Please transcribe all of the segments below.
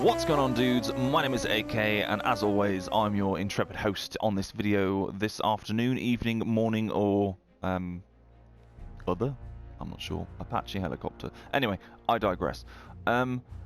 What's going on, dudes? My name is AK, and as always, I'm your intrepid host on this video this afternoon, evening, morning, or other? I'm not sure. Apache helicopter. Anyway, I digress.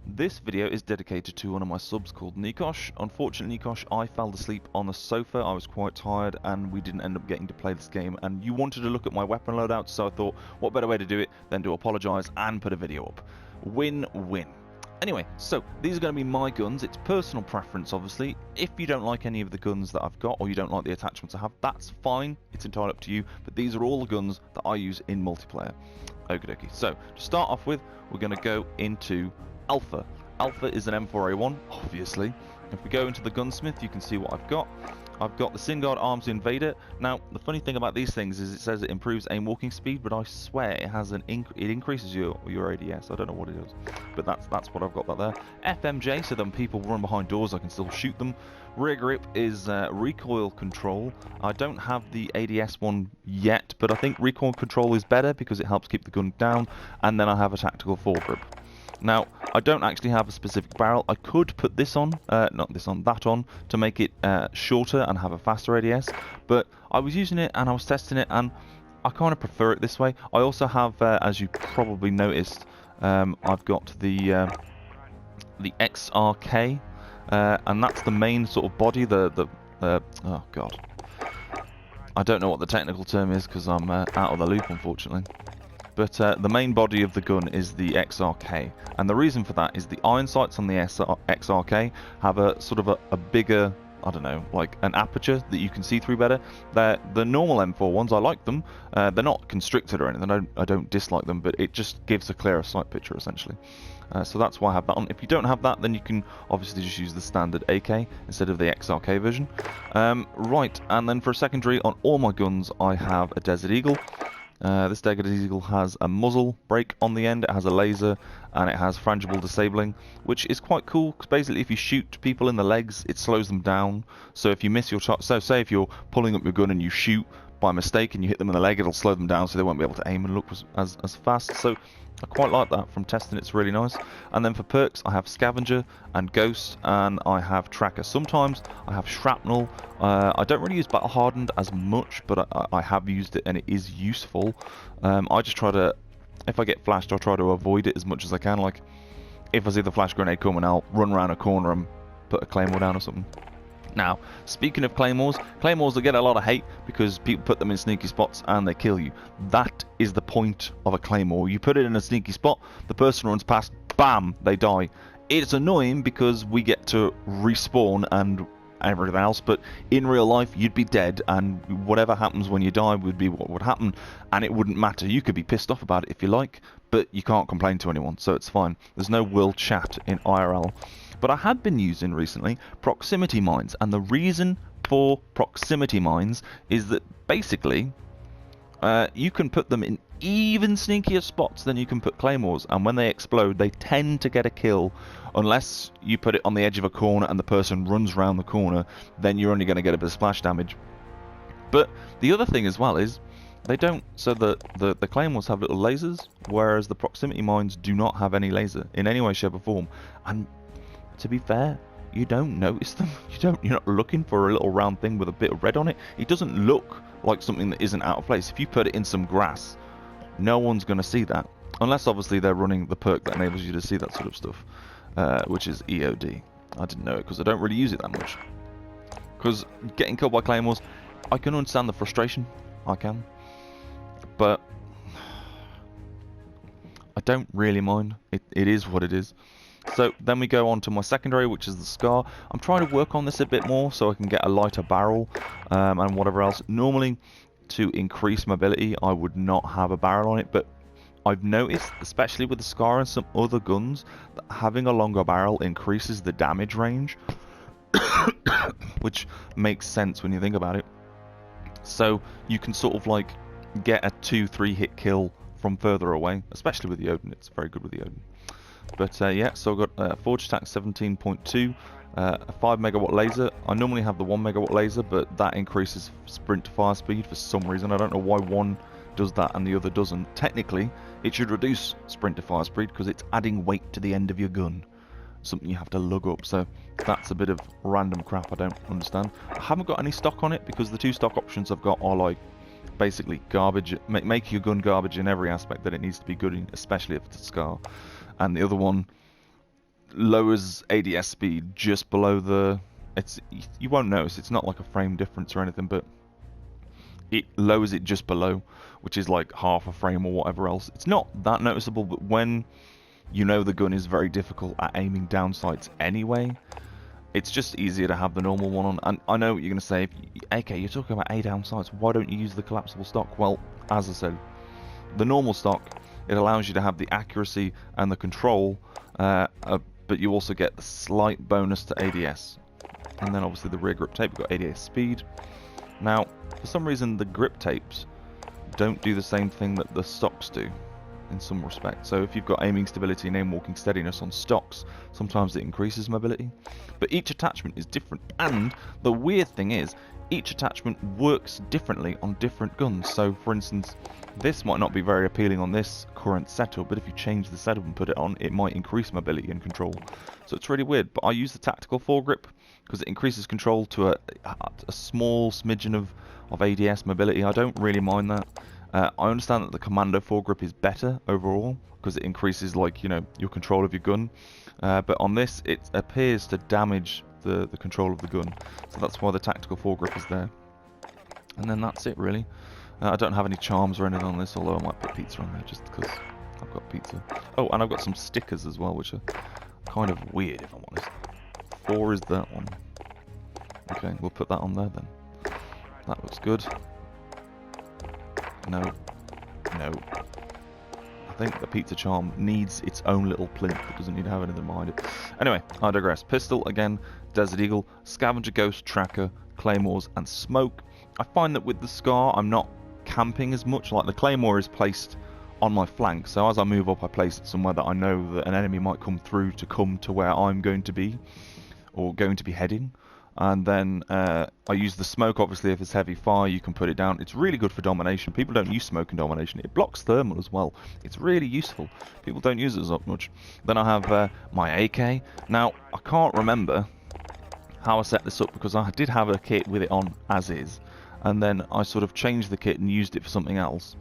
This video is dedicated to one of my subs called NIKOSH. Unfortunately, NIKOSH, I fell asleep on the sofa. I was quite tired, and we didn't end up getting to play this game. And you wanted to look at my weapon loadouts, so I thought, what better way to do it than to apologise and put a video up? Win-win. Anyway, so these are going to be my guns. It's personal preference, obviously. If you don't like any of the guns that I've got, or you don't like the attachments I have, that's fine. It's entirely up to you. But these are all the guns that I use in multiplayer. Okie dokie. So, to start off with, we're going to go into Alpha. Alpha is an M4A1, obviously. If we go into the gunsmith, you can see what I've got. I've got the Singard Arms Invader. Now, the funny thing about these things is it says it improves aim walking speed, but I swear it has it increases your ADS. I don't know what it is, but that's what I've got back there. FMJ, so then people run behind doors, I can still shoot them. Rear grip is recoil control. I don't have the ADS one yet, but I think recoil control is better because it helps keep the gun down. And then I have a tactical foregrip. Now, I don't actually have a specific barrel. I could put this on, not this on, that on, to make it shorter and have a faster ADS, but I was using it and I was testing it and I kind of prefer it this way. I also have, as you probably noticed, I've got the XRK, and that's the main sort of body, oh god. I don't know what the technical term is because I'm out of the loop, unfortunately. But the main body of the gun is the XRK, and the reason for that is the iron sights on the XRK have a sort of a bigger, I don't know, like an aperture that you can see through better. The normal M4 ones, I like them. They're not constricted or anything. I don't dislike them, but it just gives a clearer sight picture essentially. So that's why I have that on. If you don't have that, then you can obviously just use the standard AK instead of the XRK version. Right, and then for a secondary on all my guns, I have a Desert Eagle. This Desert Eagle has a muzzle brake on the end, it has a laser, and it has frangible disabling, which is quite cool, because basically if you shoot people in the legs, it slows them down. So if you miss your shot, so say if you're pulling up your gun and you shoot by mistake and you hit them in the leg, it'll slow them down so they won't be able to aim and look as fast. So I quite like that from testing, it's really nice. And then for perks, I have Scavenger and Ghost, and I have Tracker. Sometimes I have Shrapnel. I don't really use Battle Hardened as much, but I have used it and it is useful. I just try to, if I get flashed, I'll try to avoid it as much as I can. Like, if I see the flash grenade coming, I'll run around a corner and put a claymore down or something. Now, speaking of claymores that get a lot of hate because people put them in sneaky spots and they kill you. That is the point of a claymore. You put it in a sneaky spot, the person runs past, bam, they die. It's annoying because we get to respawn and everything else, but in real life you'd be dead, and whatever happens when you die would be what would happen, and it wouldn't matter. You could be pissed off about it if you like, but you can't complain to anyone, so it's fine. There's no world chat in IRL. But I have been using recently proximity mines, and the reason for proximity mines is that basically you can put them in even sneakier spots than you can put claymores, and when they explode they tend to get a kill, unless you put it on the edge of a corner and the person runs around the corner, then you're only going to get a bit of splash damage. But the other thing as well is they don't, so the claymores have little lasers, whereas the proximity mines do not have any laser in any way, shape or form, and to be fair, you don't notice them. You're not looking for a little round thing with a bit of red on it. It doesn't look like something that isn't out of place. If you put it in some grass, no one's going to see that, unless obviously they're running the perk that enables you to see that sort of stuff, which is EOD. I didn't know it because I don't really use it that much. Because getting killed by claymores, I can understand the frustration. I can, but I don't really mind. It is what it is. So then we go on to my secondary, which is the Scar. I'm trying to work on this a bit more so I can get a lighter barrel and whatever else. Normally, to increase mobility, I would not have a barrel on it, but I've noticed, especially with the Scar and some other guns, that having a longer barrel increases the damage range, which makes sense when you think about it. So you can sort of like get a 2-3 hit kill from further away, especially with the Odin. It's very good with the Odin. But yeah, so I've got Forge Attack 17.2, a 5 megawatt laser. I normally have the 1 megawatt laser, but that increases sprint to fire speed for some reason. I don't know why one does that and the other doesn't. Technically, it should reduce sprint to fire speed because it's adding weight to the end of your gun. something you have to lug up. So that's a bit of random crap I don't understand. I haven't got any stock on it because the 2 stock options I've got are like basically garbage, make your gun garbage in every aspect that it needs to be good in, especially if it's a SCAR. And the other one lowers ADS speed just below the, you won't notice, it's not like a frame difference or anything, but it lowers it just below, which is like half a frame or whatever else. It's not that noticeable, but when you know the gun is very difficult at aiming down sights anyway, it's just easier to have the normal one on. And I know what you're going to say, AK, you're talking about A down sights, why don't you use the collapsible stock? Well, as I said, the normal stock, it allows you to have the accuracy and the control, but you also get the slight bonus to ADS. And then obviously the rear grip tape, we've got ADS speed. Now, for some reason, the grip tapes don't do the same thing that the stocks do in some respect. So if you've got aiming stability and aim walking steadiness on stocks, sometimes it increases mobility. But each attachment is different. And the weird thing is, each attachment works differently on different guns. So for instance, this might not be very appealing on this current setup, but if you change the setup and put it on, it might increase mobility and control. So it's really weird. But I use the tactical foregrip because it increases control to a small smidgen of ADS mobility. I don't really mind that. I understand that the commando foregrip is better overall because it increases, like, you know, your control of your gun. But on this, it appears to damage the control of the gun. So that's why the tactical foregrip is there. And then that's it, really. I don't have any charms or anything on this, although I might put pizza on there just because I've got pizza. Oh, and I've got some stickers as well, which are kind of weird, if I'm honest. 4 is that one. Okay, we'll put that on there then. That looks good. No. No. I think the pizza charm needs its own little plinth. It doesn't need to have anything behind it. Anyway, I digress. Pistol, again, Desert Eagle, Scavenger Ghost, Tracker, Claymores, and Smoke. I find that with the SCAR, I'm not camping as much. Like, the Claymore is placed on my flank, so as I move up, I place it somewhere that I know that an enemy might come through to come to where I'm going to be, or going to be heading. And then I use the smoke, obviously, if it's heavy fire, you can put it down. It's really good for domination. People don't use smoke in domination. It blocks thermal as well. It's really useful. People don't use it as much. Then I have my AK. Now, I can't remember how I set this up because I did have a kit with it on as is. And then I sort of changed the kit and used it for something else.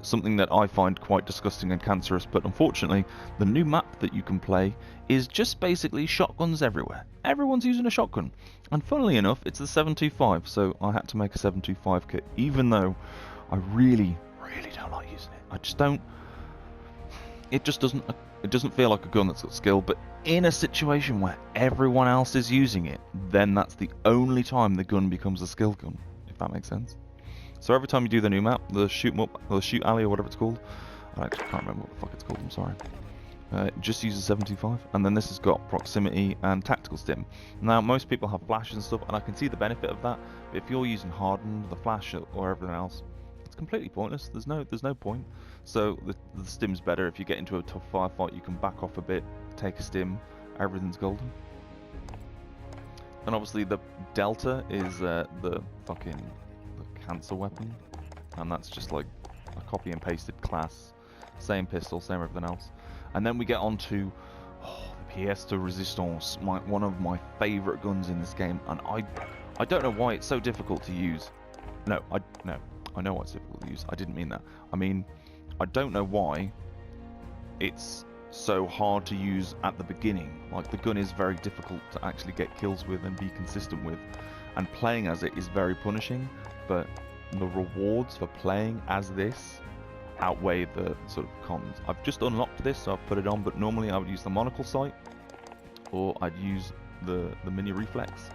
Something that I find quite disgusting and cancerous, but unfortunately the new map that you can play is just basically shotguns everywhere. Everyone's using a shotgun, and funnily enough it's the 725, so I had to make a 725 kit, even though I really don't like using it. I just don't, it doesn't feel like a gun that's got skill. But in a situation where everyone else is using it, then that's the only time the gun becomes a skill gun, if that makes sense. So every time you do the new map, the shoot 'em up, or the shoot alley, or whatever it's called, I actually can't remember what the fuck it's called, I'm sorry. It just uses 725, and then this has got proximity and tactical stim. Now, most people have flashes and stuff, and I can see the benefit of that, but if you're using hardened, the flash, or everything else, it's completely pointless. There's no point. So the stim's better. If you get into a tough firefight, you can back off a bit, take a stim, everything's golden. And obviously the Delta is the cancer weapon, and that's just like a copy and pasted class, same pistol, same everything else. And then we get on to the pièce de résistance, one of my favourite guns in this game, and I don't know why it's so difficult to use. I know why it's difficult to use. I didn't mean that. I mean, I don't know why it's so hard to use at the beginning. Like, the gun is very difficult to actually get kills with and be consistent with, and playing as it is very punishing, but the rewards for playing as this outweigh the sort of cons. I've just unlocked this, so I've put it on, but normally I would use the monocle sight, or I'd use the mini reflex,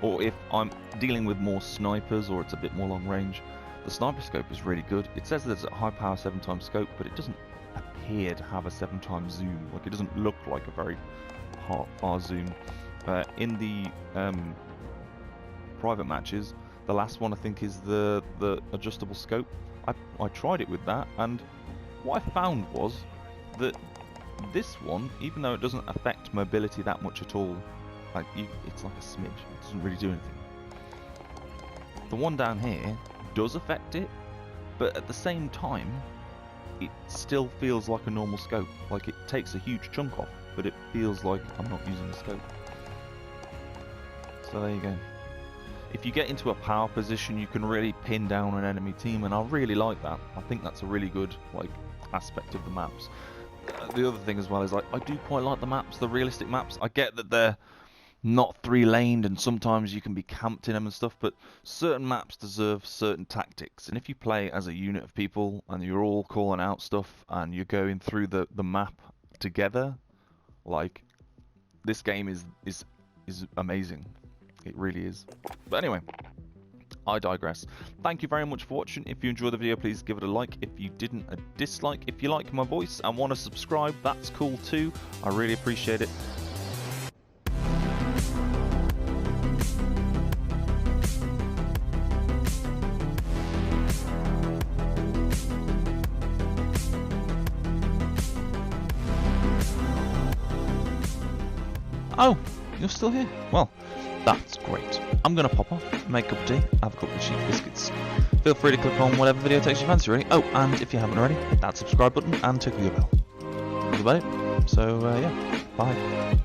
or if I'm dealing with more snipers or it's a bit more long range, the sniper scope is really good. It says that it's a high power 7x scope, but it doesn't appear to have a 7x zoom. Like, it doesn't look like a very far zoom. In the private matches, the last one I think is the adjustable scope. I tried it with that, and what I found was that this one, even though it doesn't affect mobility that much at all, like it's like a smidge, it doesn't really do anything. The one down here does affect it, but at the same time it still feels like a normal scope. Like, it takes a huge chunk off, but it feels like I'm not using the scope. So there you go. If you get into a power position, you can really pin down an enemy team, and I really like that. I think that's a really good aspect of the maps. The other thing as well is I do quite like the maps, the realistic maps. I get that they're not 3-laned and sometimes you can be camped in them and stuff, but certain maps deserve certain tactics, and if you play as a unit of people and you're all calling out stuff and you're going through the map together, this game is amazing. It really is. But anyway, I digress. Thank you very much for watching. If you enjoyed the video, please give it a like. If you didn't, a dislike. If you like my voice and want to subscribe, that's cool too. I really appreciate it. Oh, you're still here? Well, that's great. I'm going to pop off, make a cup of tea, have a couple of cheap biscuits. Feel free to click on whatever video takes your fancy, really. Oh, and if you haven't already, hit that subscribe button and tickle your bell. That's about it. So, yeah, bye.